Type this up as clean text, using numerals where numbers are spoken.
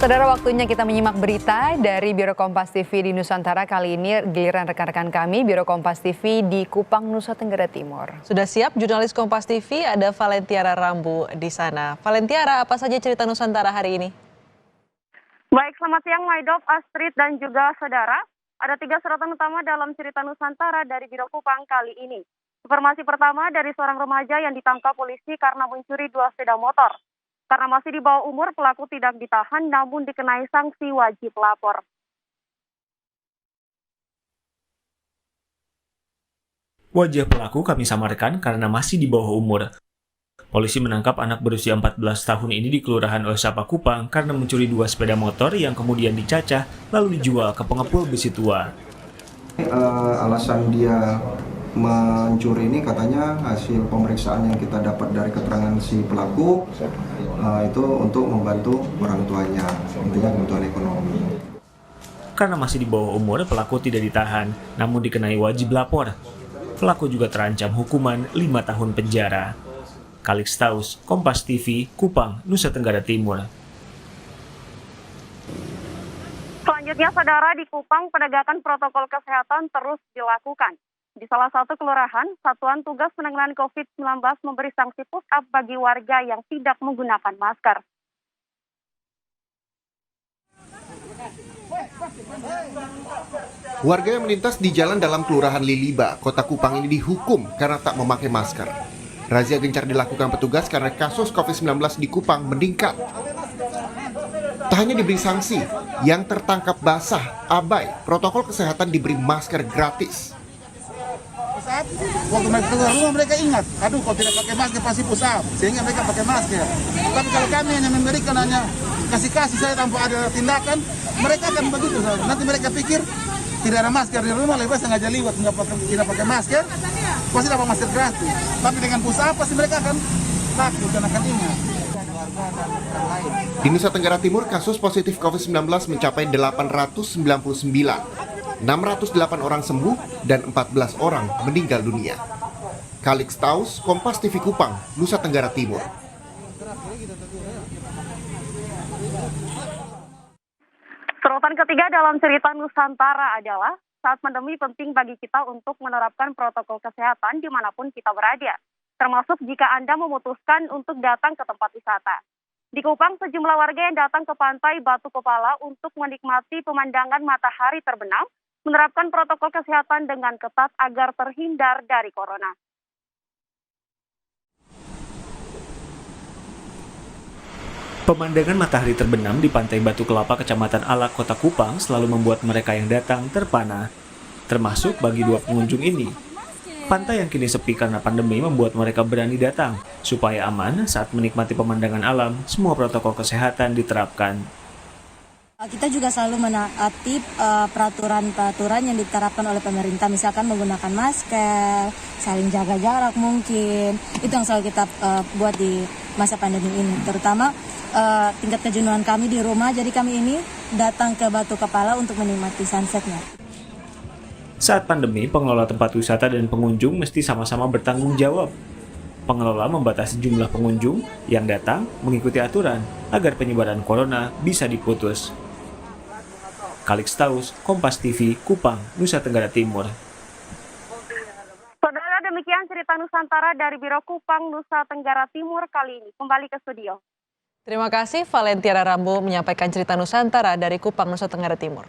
Saudara, waktunya kita menyimak berita dari Biro Kompas TV di Nusantara. Kali ini giliran rekan-rekan kami Biro Kompas TV di Kupang, Nusa Tenggara Timur. Sudah siap jurnalis Kompas TV, ada Valentiara Rambu di sana. Valentiara, apa saja cerita Nusantara hari ini? Baik, selamat siang Maidop, Astrid, dan juga saudara. Ada 3 sorotan utama dalam cerita Nusantara dari Biro Kupang kali ini. Informasi pertama dari seorang remaja yang ditangkap polisi karena mencuri 2 sepeda motor. Karena masih di bawah umur, pelaku tidak ditahan namun dikenai sanksi wajib lapor. Wajah pelaku kami samarkan karena masih di bawah umur. Polisi menangkap anak berusia 14 tahun ini di Kelurahan Osapa Kupang karena mencuri 2 sepeda motor yang kemudian dicacah lalu dijual ke pengepul besi tua. Alasan dia mencuri ini katanya hasil pemeriksaan yang kita dapat dari keterangan si pelaku itu untuk membantu orang tuanya, intinya kebutuhan ekonomi. Karena masih di bawah umur, pelaku tidak ditahan, namun dikenai wajib lapor. Pelaku juga terancam hukuman 5 tahun penjara. Kalix Taus, Kompas TV, Kupang, Nusa Tenggara Timur. Selanjutnya, saudara, di Kupang penegakan protokol kesehatan terus dilakukan. Di salah satu kelurahan, Satuan Tugas Penanganan COVID-19 memberi sanksi push-up bagi warga yang tidak menggunakan masker. Warga yang melintas di jalan dalam Kelurahan Liliba, Kota Kupang ini dihukum karena tak memakai masker. Razia gencar dilakukan petugas karena kasus COVID-19 di Kupang meningkat. Tak hanya diberi sanksi, yang tertangkap basah, abai, protokol kesehatan diberi masker gratis. Waktu mereka keluar rumah mereka ingat, aduh kalau tidak pakai masker pasti push up, sehingga mereka pakai masker. Tapi kalau kami hanya memberikan kasih saya tanpa ada tindakan, mereka akan begitu. Nanti mereka pikir tidak ada masker di rumah, lebih baik sengaja liwat, tidak pakai masker, pasti dapat masker gratis. Tapi dengan push up pasti mereka akan takut dan akan ingat. Di Nusa Tenggara Timur, kasus positif COVID-19 mencapai 899. 608 orang sembuh dan 14 orang meninggal dunia. Kalix Taus, Kompas TV Kupang, Nusa Tenggara Timur. Sorotan ketiga dalam cerita Nusantara adalah saat pandemi penting bagi kita untuk menerapkan protokol kesehatan dimanapun kita berada, termasuk jika Anda memutuskan untuk datang ke tempat wisata. Di Kupang, sejumlah warga yang datang ke pantai Batu Kepala untuk menikmati pemandangan matahari terbenam menerapkan protokol kesehatan dengan ketat agar terhindar dari corona. Pemandangan matahari terbenam di Pantai Batu Kelapa, Kecamatan Alak, Kota Kupang selalu membuat mereka yang datang terpana, termasuk bagi 2 pengunjung ini. Pantai yang kini sepi karena pandemi membuat mereka berani datang. Supaya aman saat menikmati pemandangan alam, semua protokol kesehatan diterapkan. Kita juga selalu menaati peraturan-peraturan yang diterapkan oleh pemerintah, misalkan menggunakan masker, saling jaga jarak mungkin. Itu yang selalu kita buat di masa pandemi ini, terutama tingkat kejenuhan kami di rumah, jadi kami ini datang ke Batu Kepala untuk menikmati sunsetnya. Saat pandemi, pengelola tempat wisata dan pengunjung mesti sama-sama bertanggung jawab. Pengelola membatasi jumlah pengunjung yang datang mengikuti aturan agar penyebaran corona bisa diputus. Kalix Taus, Kompas TV, Kupang, Nusa Tenggara Timur. Saudara, demikian cerita Nusantara dari Biro Kupang, Nusa Tenggara Timur kali ini. Kembali ke studio. Terima kasih Valentiara Rambu menyampaikan cerita Nusantara dari Kupang, Nusa Tenggara Timur.